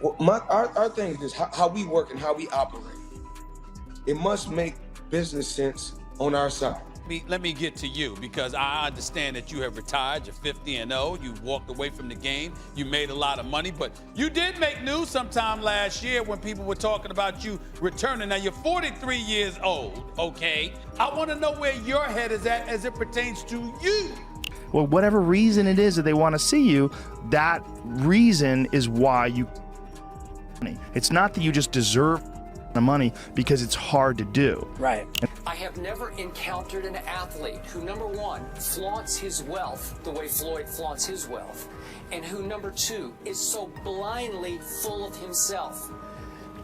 Well, our thing is this, how we work and how we operate. It must make business sense on our side. Let me get to you, because I understand that you have retired. You're 50-0. You walked away from the game. You made a lot of money, but you did make news sometime last year when people were talking about you returning. Now, you're 43 years old, okay? I want to know where your head is at as it pertains to you. Well, whatever reason it is that they want to see you, that reason is why you. It's not that you just deserve the money, because it's hard to do. Right. I have never encountered an athlete who, number one, flaunts his wealth the way Floyd flaunts his wealth, and who, number two, is so blindly full of himself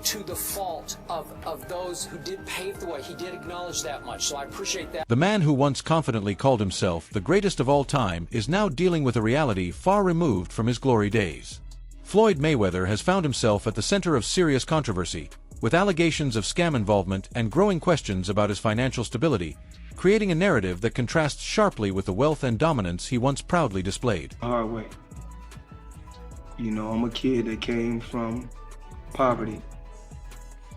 to the fault of those who did pave the way. He did acknowledge that much, so I appreciate that. The man who once confidently called himself the greatest of all time is now dealing with a reality far removed from his glory days. Floyd Mayweather has found himself at the center of serious controversy, with allegations of scam involvement and growing questions about his financial stability, creating a narrative that contrasts sharply with the wealth and dominance he once proudly displayed. Hard way. You know, I'm a kid that came from poverty.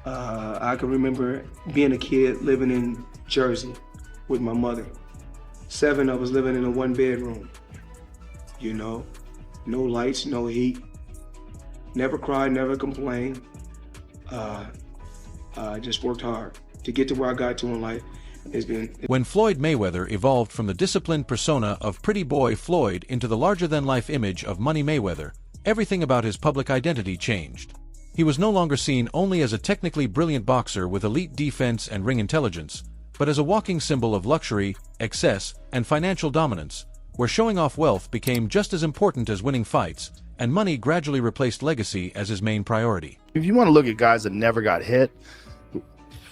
I can remember being a kid living in Jersey with my mother. 7 of us living in a 1-bedroom. You know, no lights, no heat. Never cried, never complained. I just worked hard to get to where I got to in life. When Floyd Mayweather evolved from the disciplined persona of Pretty Boy Floyd into the larger-than-life image of Money Mayweather, everything about his public identity changed. He was no longer seen only as a technically brilliant boxer with elite defense and ring intelligence, but as a walking symbol of luxury, excess, and financial dominance, where showing off wealth became just as important as winning fights, and money gradually replaced legacy as his main priority. If you want to look at guys that never got hit,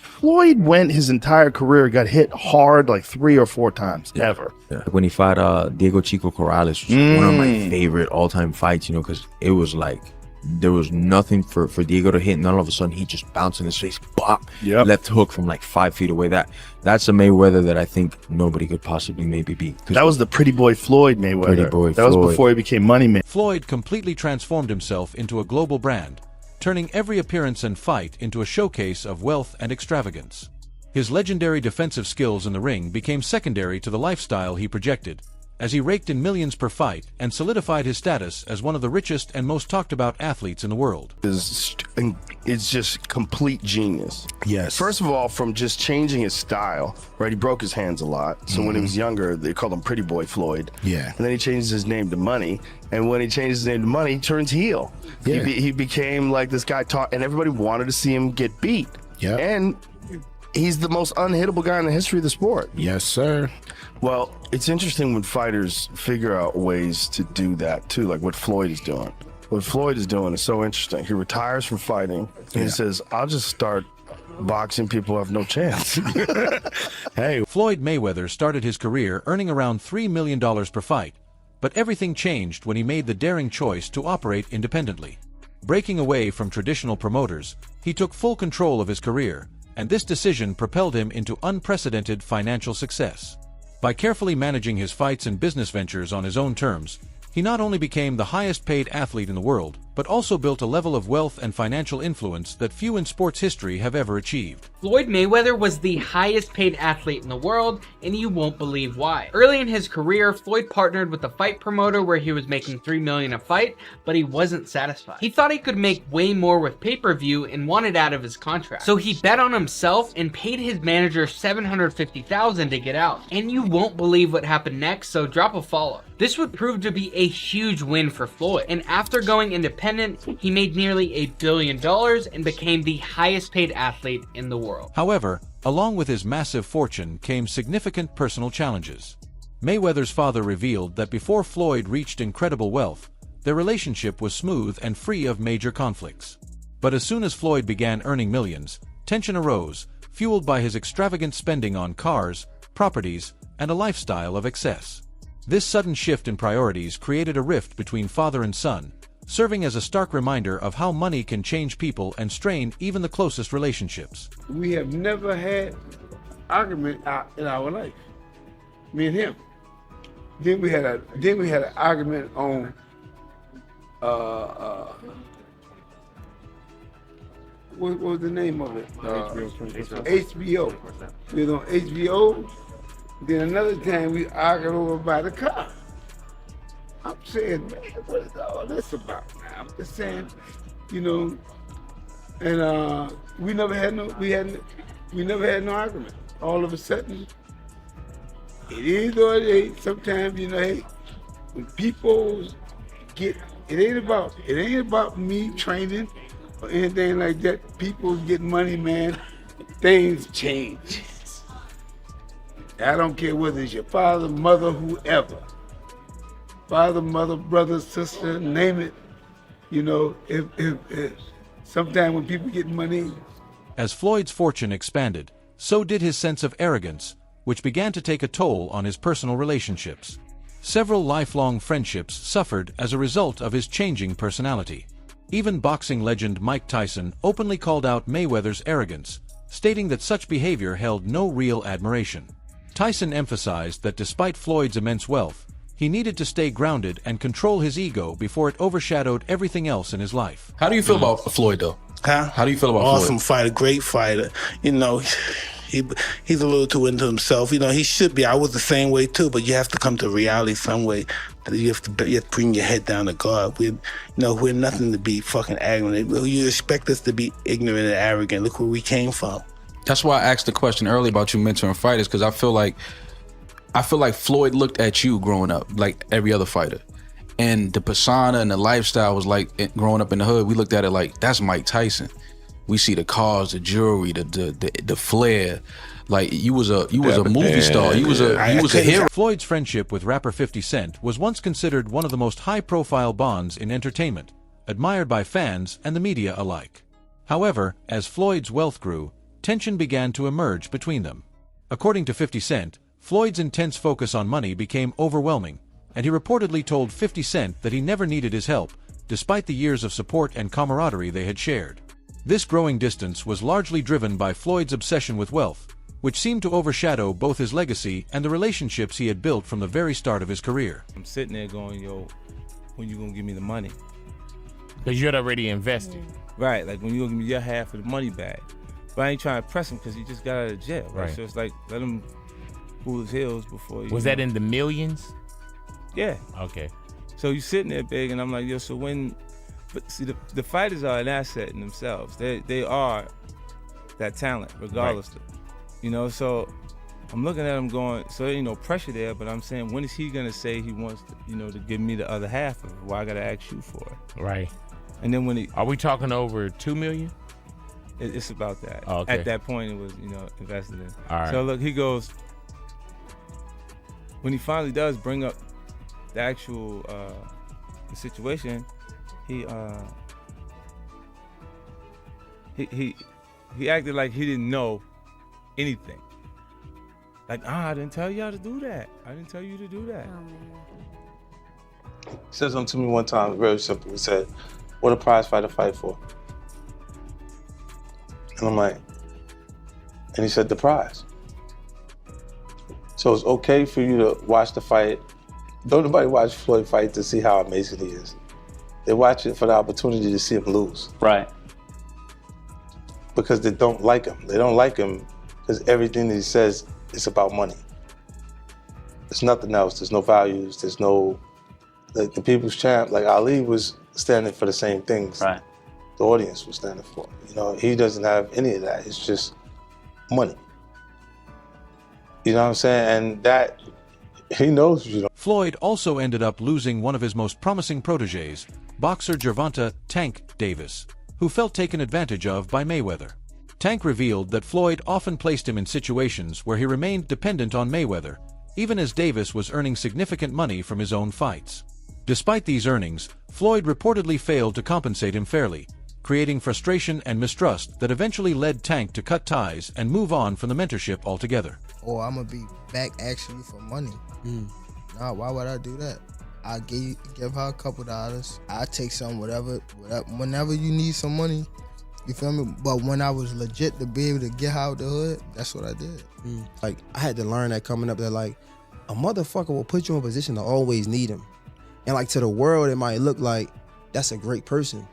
Floyd went his entire career, got hit hard like 3 or 4 times, ever. Yeah. When he fought Diego Chico Corrales, which was one of my favorite all-time fights, you know, because it was like, there was nothing for Diego to hit, and then all of a sudden he just bounced in his face, bop, left hook from like 5 feet away. That's a Mayweather that I think nobody could possibly maybe beat. That was the Pretty Boy Floyd Mayweather. Pretty Boy that Floyd. was before he became Money Man. Floyd completely transformed himself into a global brand, turning every appearance and fight into a showcase of wealth and extravagance. His legendary defensive skills in the ring became secondary to the lifestyle he projected, as he raked in millions per fight and solidified his status as one of the richest and most talked about athletes in the world. It's just complete genius. Yes. First of all, from just changing his style, right? He broke his hands a lot. So when he was younger, they called him Pretty Boy Floyd. Yeah. And then he changed his name to Money. And when he changed his name to Money, he turns heel. Yeah. He became like this guy and everybody wanted to see him get beat. Yeah. And he's the most unhittable guy in the history of the sport. Yes, sir. Well, it's interesting when fighters figure out ways to do that too, like what Floyd is doing. What Floyd is doing is so interesting. He retires from fighting and he says, I'll just start boxing people who have no chance. Hey. Floyd Mayweather started his career earning around $3 million per fight, but everything changed when he made the daring choice to operate independently. Breaking away from traditional promoters, he took full control of his career, and this decision propelled him into unprecedented financial success. By carefully managing his fights and business ventures on his own terms, he not only became the highest-paid athlete in the world, but also built a level of wealth and financial influence that few in sports history have ever achieved. Floyd Mayweather was the highest paid athlete in the world, and you won't believe why. Early in his career, Floyd partnered with a fight promoter where he was making $3 million a fight, but he wasn't satisfied. He thought he could make way more with pay-per-view and wanted out of his contract. So he bet on himself and paid his manager $750,000 to get out. And you won't believe what happened next, so drop a follow. This would prove to be a huge win for Floyd, and after going independent, he made nearly $1 billion and became the highest paid athlete in the world. However, along with his massive fortune came significant personal challenges. Mayweather's father revealed that before Floyd reached incredible wealth, their relationship was smooth and free of major conflicts. But as soon as Floyd began earning millions, tension arose, fueled by his extravagant spending on cars, properties, and a lifestyle of excess. This sudden shift in priorities created a rift between father and son, serving as a stark reminder of how money can change people and strain even the closest relationships. We have never had argument in our life, me and him. Then we had an argument on what was the name of it? HBO. We was on HBO. Then another time we argued over by the car. I'm saying, man, what is all this about? Man? I'm just saying, you know, and we never had no argument. All of a sudden, it is or it ain't. Sometimes, you know, hey, when people get, it ain't about me training or anything like that. People get money, man. Things change. I don't care whether it's your father, mother, whoever. Father, mother, brother, sister, name it. You know, if sometimes when people get money. As Floyd's fortune expanded, so did his sense of arrogance, which began to take a toll on his personal relationships. Several lifelong friendships suffered as a result of his changing personality. Even boxing legend Mike Tyson openly called out Mayweather's arrogance, stating that such behavior held no real admiration. Tyson emphasized that despite Floyd's immense wealth, he needed to stay grounded and control his ego before it overshadowed everything else in his life. How do you feel about Floyd, though? Huh? How do you feel about Awesome Floyd? fighter, great fighter. You know, he's a little too into himself. You know, he should be. I was the same way too, but you have to come to reality some way. You have to bring your head down to God. We're nothing to be fucking arrogant. You expect us to be ignorant and arrogant. Look where we came from. That's why I asked the question earlier about you mentoring fighters, because I feel like Floyd looked at you growing up like every other fighter. And the persona and the lifestyle was like, growing up in the hood, we looked at it like, that's Mike Tyson. We see the cars, the jewelry, the flair. Like you was a movie star. You was a hero. Floyd's friendship with rapper 50 Cent was once considered one of the most high-profile bonds in entertainment, admired by fans and the media alike. However, as Floyd's wealth grew, tension began to emerge between them. According to 50 Cent, Floyd's intense focus on money became overwhelming, and he reportedly told 50 Cent that he never needed his help, despite the years of support and camaraderie they had shared. This growing distance was largely driven by Floyd's obsession with wealth, which seemed to overshadow both his legacy and the relationships he had built from the very start of his career. I'm sitting there going, yo, when you gonna give me the money? Because you had already invested. Right, like when you gonna give me your half of the money back? But I ain't trying to press him because he just got out of jail, right? So it's like, let him cool his heels before you. Was that in the millions? Yeah. Okay. So you sitting there big, and I'm like, yo, so when, but see, the fighters are an asset in themselves. They are that talent, regardless. Right. You know, so I'm looking at him going, so there ain't no pressure there, but I'm saying, when is he gonna say he wants to, you know, to give me the other half of it? Why I gotta ask you for it? Right. And then when he, are we talking over $2 million? It's about that. Oh, okay. At that point, it was, you know, invested in. All right. So look, he goes, when he finally does bring up the actual the situation, he acted like he didn't know anything. Like, I didn't tell y'all to do that. I didn't tell you to do that. Oh, man. He said something to me one time, very simple. He said, what a prize fighter fight for? And I'm like, and he said, the prize. So it's okay for you to watch the fight. Don't nobody watch Floyd fight to see how amazing he is. They watch it for the opportunity to see him lose. Right. Because they don't like him. They don't like him because everything that he says is about money. There's nothing else. There's no values. There's no, like the people's champ, like Ali was standing for the same things. Right. The audience was standing for. You know, he doesn't have any of that. It's just money. You know what I'm saying? And that, he knows you know. Floyd also ended up losing one of his most promising proteges, boxer Gervonta "Tank" Davis, who felt taken advantage of by Mayweather. Tank revealed that Floyd often placed him in situations where he remained dependent on Mayweather, even as Davis was earning significant money from his own fights. Despite these earnings, Floyd reportedly failed to compensate him fairly, creating frustration and mistrust that eventually led Tank to cut ties and move on from the mentorship altogether. Or I'm gonna be back asking you for money. Nah, why would I do that? I give her a couple dollars. I take some, whatever, whenever you need some money. You feel me? But when I was legit to be able to get out the hood, that's what I did. Like, I had to learn that coming up that, like, a motherfucker will put you in a position to always need him. And, like, to the world, it might look like that's a great person.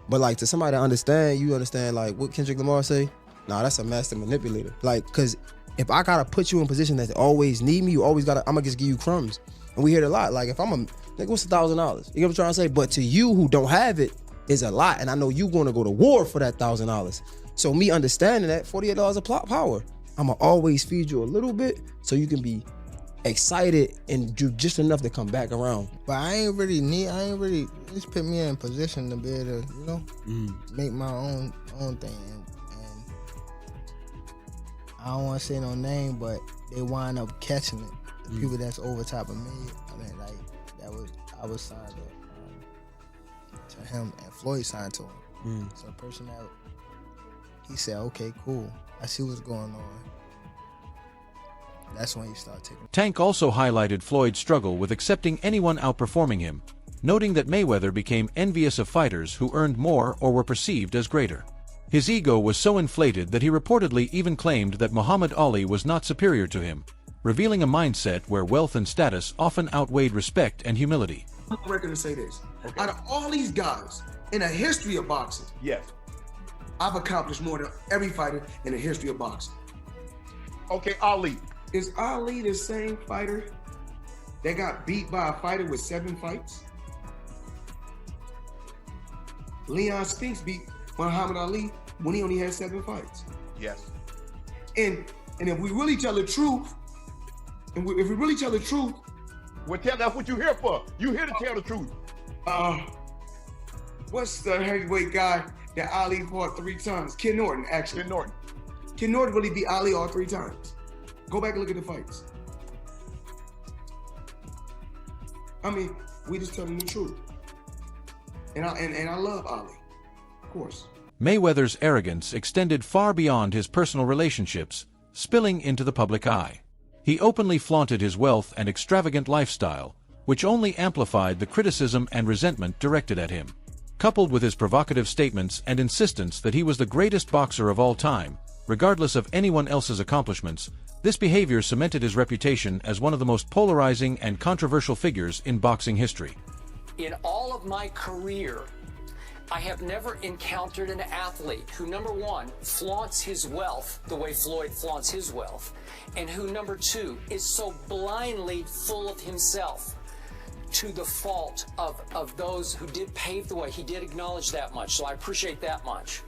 But like to somebody to understand, you understand like what Kendrick Lamar say? Nah, that's a master manipulator. Like, cause if I gotta put you in a position that always need me, you always gotta, I'm gonna just give you crumbs. And we hear it a lot. Like if I'm a nigga, what's $1,000? You know what I'm trying to say? But to you who don't have it is a lot. And I know you gonna go to war for that $1,000. So me understanding that $48 of plot power, I'ma always feed you a little bit so you can be excited and do just enough to come back around. But I ain't really just put me in position to be able to, you know, make my own thing. And I don't want to say no name, but they wind up catching it. The people that's over top of me, I mean, like I was signed to him, and Floyd signed to him. So the person that he said, okay, cool, I see what's going on. That's when you start taking. Tank also highlighted Floyd's struggle with accepting anyone outperforming him, noting that Mayweather became envious of fighters who earned more or were perceived as greater. His ego was so inflated that he reportedly even claimed that Muhammad Ali was not superior to him, revealing a mindset where wealth and status often outweighed respect and humility. I'm on record to say this. Okay. Out of all these guys in the history of boxing, yes, I've accomplished more than every fighter in the history of boxing. Okay, Ali. Is Ali the same fighter that got beat by a fighter with 7 fights? Leon Spinks beat Muhammad Ali when he only had 7 fights. Yes. And if we really tell the truth, if we really tell the truth, well, that's what you're here for. You here to tell the truth. What's the heavyweight guy that Ali fought 3 times? Ken Norton, actually. Ken Norton. Ken Norton really beat Ali all 3 times. Go back and look at the fights. I mean, we just telling the truth. And I love Ali, of course. Mayweather's arrogance extended far beyond his personal relationships, spilling into the public eye. He openly flaunted his wealth and extravagant lifestyle, which only amplified the criticism and resentment directed at him. Coupled with his provocative statements and insistence that he was the greatest boxer of all time, regardless of anyone else's accomplishments, this behavior cemented his reputation as one of the most polarizing and controversial figures in boxing history. In all of my career, I have never encountered an athlete who, number one, flaunts his wealth the way Floyd flaunts his wealth, and who, number two, is so blindly full of himself to the fault of those who did pave the way. He did acknowledge that much, so I appreciate that much.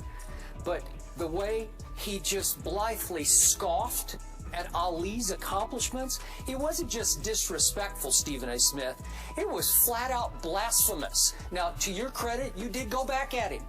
But the way he just blithely scoffed at Ali's accomplishments, it wasn't just disrespectful, Stephen A. Smith. It was flat out blasphemous. Now, to your credit, you did go back at him.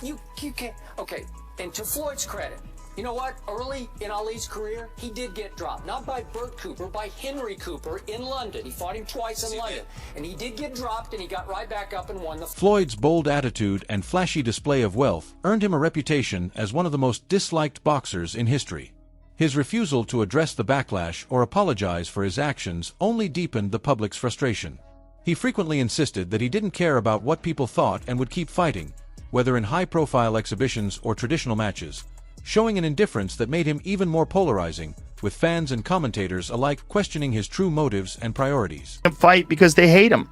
You can't, okay, and to Floyd's credit, you know what? Early in Ali's career, he did get dropped. Not by Burt Cooper, by Henry Cooper in London. He fought him twice in London. And he did get dropped, and he got right back up and won the fight. Floyd's bold attitude and flashy display of wealth earned him a reputation as one of the most disliked boxers in history. His refusal to address the backlash or apologize for his actions only deepened the public's frustration. He frequently insisted that he didn't care about what people thought and would keep fighting, whether in high-profile exhibitions or traditional matches, showing an indifference that made him even more polarizing, with fans and commentators alike questioning his true motives and priorities. Fight because they hate him.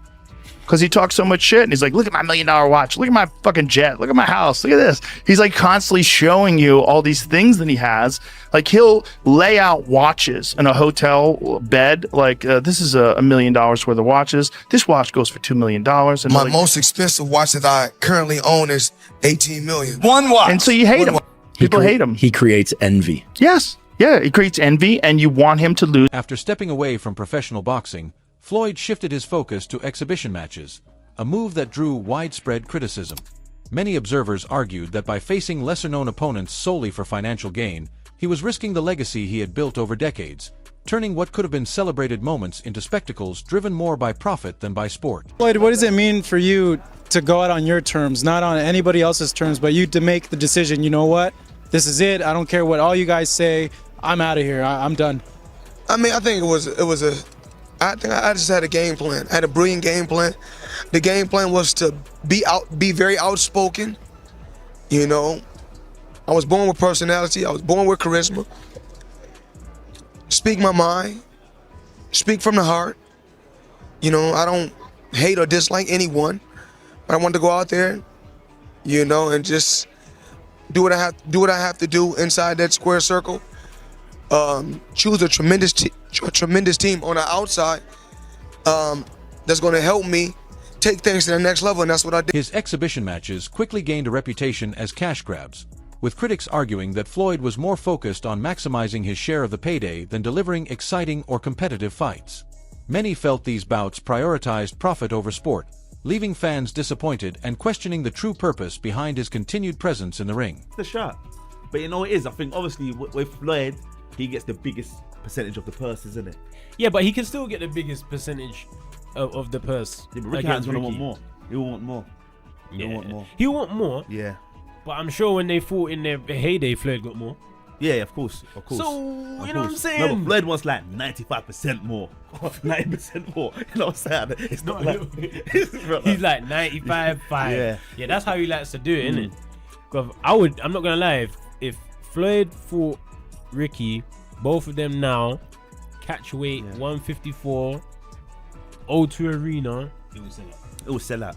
Because he talks so much shit, and he's like, look at my $1 million watch, look at my fucking jet, look at my house, look at this. He's like constantly showing you all these things that he has. Like he'll lay out watches in a hotel bed, like this is $1 million worth of watches. This watch goes for $2 million. And my like, most expensive watch that I currently own is $18 million. One watch. And so you hate him. People hate him. He creates envy. Yes. Yeah, he creates envy, and you want him to lose. After stepping away from professional boxing, Floyd shifted his focus to exhibition matches, a move that drew widespread criticism. Many observers argued that by facing lesser-known opponents solely for financial gain, he was risking the legacy he had built over decades, turning what could have been celebrated moments into spectacles driven more by profit than by sport. Floyd, what does it mean for you to go out on your terms, not on anybody else's terms, but you to make the decision, you know what, this is it, I don't care what all you guys say, I'm out of here, I'm done? I mean, I think I think I just had a game plan. I had a brilliant game plan. The game plan was to be very outspoken. You know, I was born with personality. I was born with charisma. Speak my mind. Speak from the heart. You know, I don't hate or dislike anyone. But I wanted to go out there you know, and just do what I have to do inside that square circle. Choose a tremendous team on the outside that's going to help me take things to the next level, and that's what I did. His exhibition matches quickly gained a reputation as cash grabs, with critics arguing that Floyd was more focused on maximizing his share of the payday than delivering exciting or competitive fights. Many felt these bouts prioritized profit over sport, leaving fans disappointed and questioning the true purpose behind his continued presence in the ring. The shot. But you know what it is? I think obviously with Floyd, he gets the biggest percentage of the purse, isn't it? Yeah, but he can still get the biggest percentage of the purse. Yeah, but Ricky Hatton's gonna want more. He'll want more. He'll want more. He'll want more. Yeah. But I'm sure when they fought in their heyday, Floyd got more. Yeah, of course. So, you know what I'm saying? No, but Floyd wants like 95% more. 90% more. You know what I'm saying? It's not like... He's like 95-5. Yeah, that's how he likes to do it, innit? Because I'm not going to lie, if Floyd fought Ricky, both of them now, catch weight, 154, O2 Arena, it will sell out.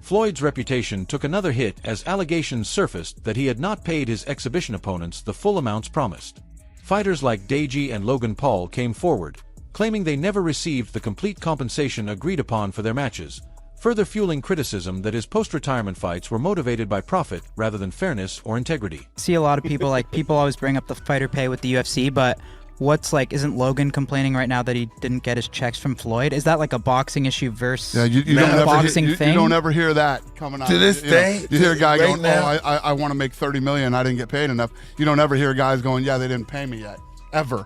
Floyd's reputation took another hit as allegations surfaced that he had not paid his exhibition opponents the full amounts promised. Fighters like Deji and Logan Paul came forward, claiming they never received the complete compensation agreed upon for their matches, further fueling criticism that his post-retirement fights were motivated by profit rather than fairness or integrity. See a lot of people, people always bring up the fighter pay with the UFC, but isn't Logan complaining right now that he didn't get his checks from Floyd? Is that like a boxing issue versus you don't a boxing thing? You don't ever hear that coming out. To this day, you hear a guy right going, now, I want to make $30 million, I didn't get paid enough. You don't ever hear guys going, yeah, they didn't pay me yet, ever.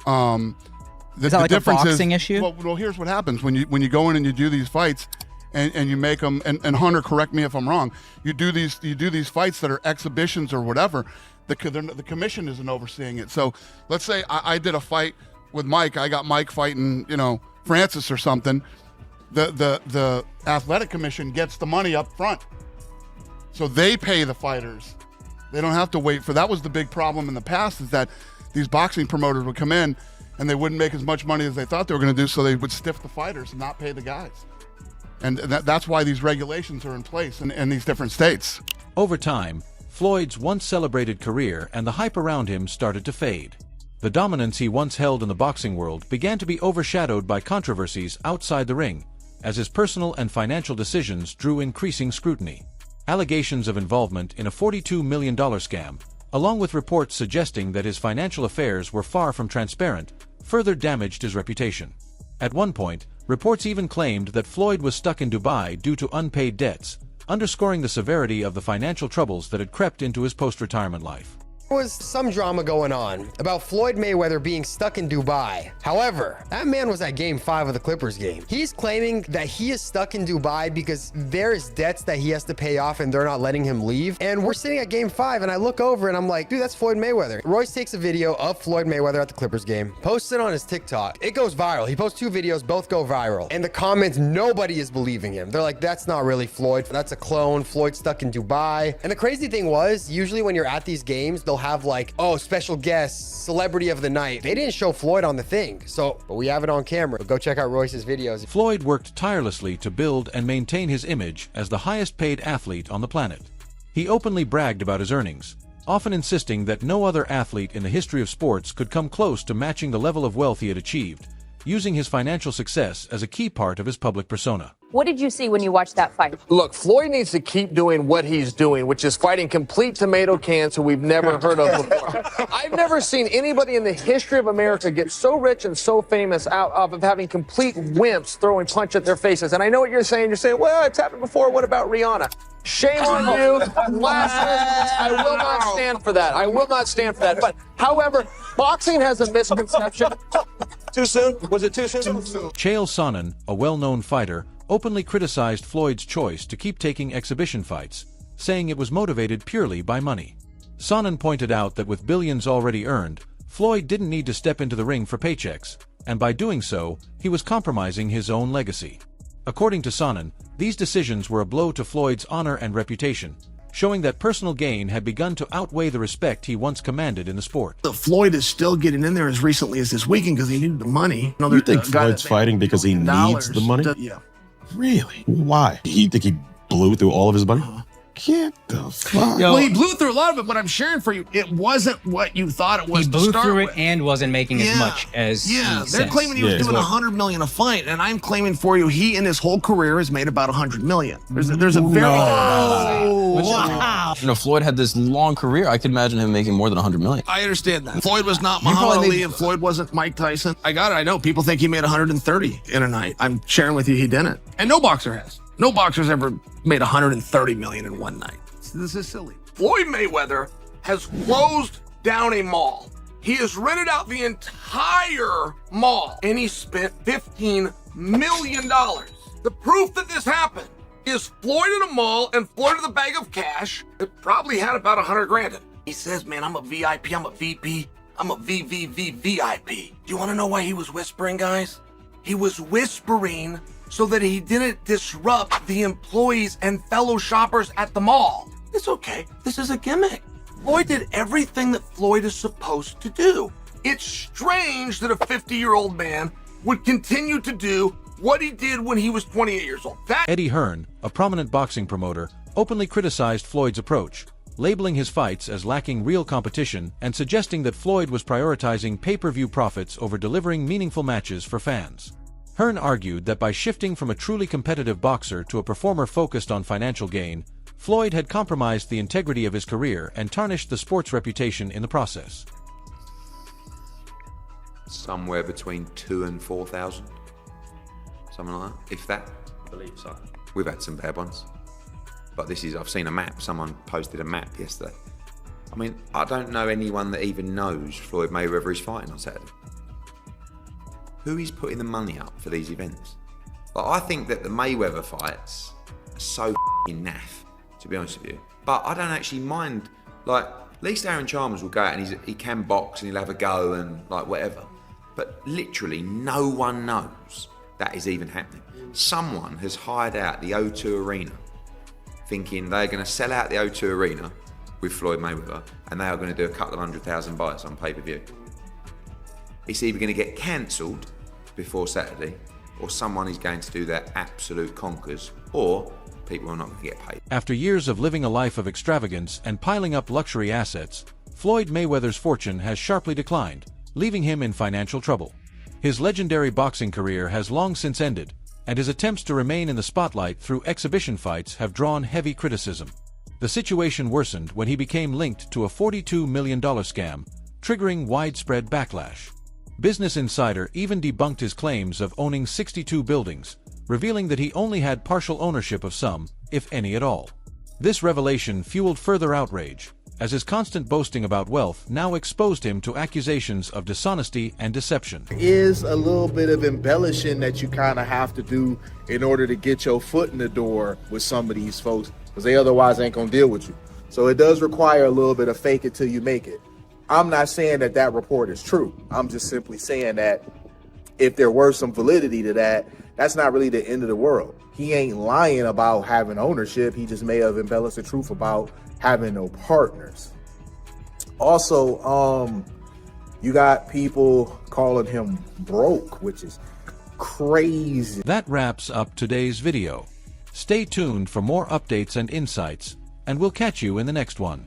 Is that like a boxing issue? Well, here's what happens when you go in and you do these fights, and you make them. And Hunter, correct me if I'm wrong. You do these fights that are exhibitions or whatever. The commission isn't overseeing it. So let's say I did a fight with Mike. I got Mike fighting, Francis or something. The athletic commission gets the money up front, so they pay the fighters. They don't have to wait for. That was the big problem in the past, is that these boxing promoters would come in and they wouldn't make as much money as they thought they were going to do, so they would stiff the fighters and not pay the guys. And that's why these regulations are in place in these different states. Over time, Floyd's once celebrated career and the hype around him started to fade. The dominance he once held in the boxing world began to be overshadowed by controversies outside the ring, as his personal and financial decisions drew increasing scrutiny. Allegations of involvement in a $42 million scam, along with reports suggesting that his financial affairs were far from transparent, further damaged his reputation. At one point, reports even claimed that Floyd was stuck in Dubai due to unpaid debts, underscoring the severity of the financial troubles that had crept into his post-retirement life. There was some drama going on about Floyd Mayweather being stuck in Dubai. However, that man was at Game 5 of the Clippers game. He's claiming that he is stuck in Dubai because there's debts that he has to pay off and they're not letting him leave. And we're sitting at Game 5 and I look over and I'm like, dude, that's Floyd Mayweather. Royce takes a video of Floyd Mayweather at the Clippers game, posts it on his TikTok. It goes viral. He posts 2 videos, both go viral. And the comments, nobody is believing him. They're like, that's not really Floyd. That's a clone. Floyd's stuck in Dubai. And the crazy thing was, usually when you're at these games, they'll have like, oh, special guest, celebrity of the night. They didn't show Floyd on the thing, but we have it on camera. Go check out Royce's videos. Floyd worked tirelessly to build and maintain his image as the highest paid athlete on the planet. He openly bragged about his earnings, often insisting that no other athlete in the history of sports could come close to matching the level of wealth he had achieved, using his financial success as a key part of his public persona. What did you see when you watched that fight? Look, Floyd needs to keep doing what he's doing, which is fighting complete tomato cans who we've never heard of before. I've never seen anybody in the history of America get so rich and so famous out of having complete wimps throwing punch at their faces. And I know what you're saying. You're saying, well, it's happened before. What about Rihanna? Shame on you. Blasphemous. I will not stand for that. I will not stand for that. But, however, boxing has a misconception. Too soon? Was it too soon? Chael Sonnen, a well-known fighter, openly criticized Floyd's choice to keep taking exhibition fights, saying it was motivated purely by money. Sonnen pointed out that with billions already earned, Floyd didn't need to step into the ring for paychecks, and by doing so, he was compromising his own legacy. According to Sonnen, these decisions were a blow to Floyd's honor and reputation, showing that personal gain had begun to outweigh the respect he once commanded in the sport. Floyd is still getting in there as recently as this weekend because he needed the money. You think Floyd's fighting because he needs the money? Yeah. Really? Why? He think he blew through all of his money? Get the fuck. Well, he blew through a lot of it, but I'm sharing for you, it wasn't what you thought it was. He to blew start through with. it and wasn't making as much as he they're says. claiming he was doing $100 million a fight, and I'm claiming for you, he in his whole career has made about $100 million. There's a very Wow. You know, Floyd had this long career. I could imagine him making more than $100 million. I understand that. Floyd was not Muhammad Ali, and Floyd wasn't Mike Tyson. I got it. I know people think he made 130 in a night. I'm sharing with you, he didn't, and no boxer has. No boxer's ever made 130 million in one night. This is silly. Floyd Mayweather has closed down a mall. He has rented out the entire mall, and he spent $15 million. The proof that this happened is Floyd in a mall and Floyd with a bag of cash. It probably had about 100 grand in it. He says, man, I'm a VIP, I'm a VP, I'm a VVVVIP. Do you want to know why he was whispering, guys? He was whispering so that he didn't disrupt the employees and fellow shoppers at the mall. It's okay. This is a gimmick. Floyd did everything that Floyd is supposed to do. It's strange that a 50-year-old man would continue to do what he did when he was 28 years old. Eddie Hearn, a prominent boxing promoter, openly criticized Floyd's approach, labeling his fights as lacking real competition and suggesting that Floyd was prioritizing pay-per-view profits over delivering meaningful matches for fans. Hearn argued that by shifting from a truly competitive boxer to a performer focused on financial gain, Floyd had compromised the integrity of his career and tarnished the sport's reputation in the process. Somewhere between 2,000 and 4,000. Something like that, if that. I believe so. We've had some bad ones. But this is, I've seen a map, someone posted a map yesterday. I mean, I don't know anyone that even knows Floyd Mayweather is fighting on Saturday. Who is putting the money up for these events? Like, I think that the Mayweather fights are so f***ing naff, to be honest with you. But I don't actually mind, like, at least Aaron Chalmers will go out and he can box and he'll have a go and like whatever. But literally no one knows that is even happening. Someone has hired out the O2 Arena thinking they're going to sell out the O2 Arena with Floyd Mayweather and they are going to do a couple of 100,000 buys on pay-per-view. It's either going to get cancelled before Saturday or someone is going to do their absolute conkers or people are not going to get paid. After years of living a life of extravagance and piling up luxury assets, Floyd Mayweather's fortune has sharply declined, leaving him in financial trouble. His legendary boxing career has long since ended, and his attempts to remain in the spotlight through exhibition fights have drawn heavy criticism. The situation worsened when he became linked to a $42 million scam, triggering widespread backlash. Business Insider even debunked his claims of owning 62 buildings, revealing that he only had partial ownership of some, if any at all. This revelation fueled further outrage, as his constant boasting about wealth now exposed him to accusations of dishonesty and deception. Is a little bit of embellishing that you kind of have to do in order to get your foot in the door with some of these folks, because they otherwise ain't gonna deal with you. So it does require a little bit of fake it till you make it. I'm not saying that that report is true. I'm just simply saying that if there were some validity to that, that's not really the end of the world. He ain't lying about having ownership. He just may have embellished the truth about having no partners. Also, you got people calling him broke, which is crazy. That wraps up today's video. Stay tuned for more updates and insights, and we'll catch you in the next one.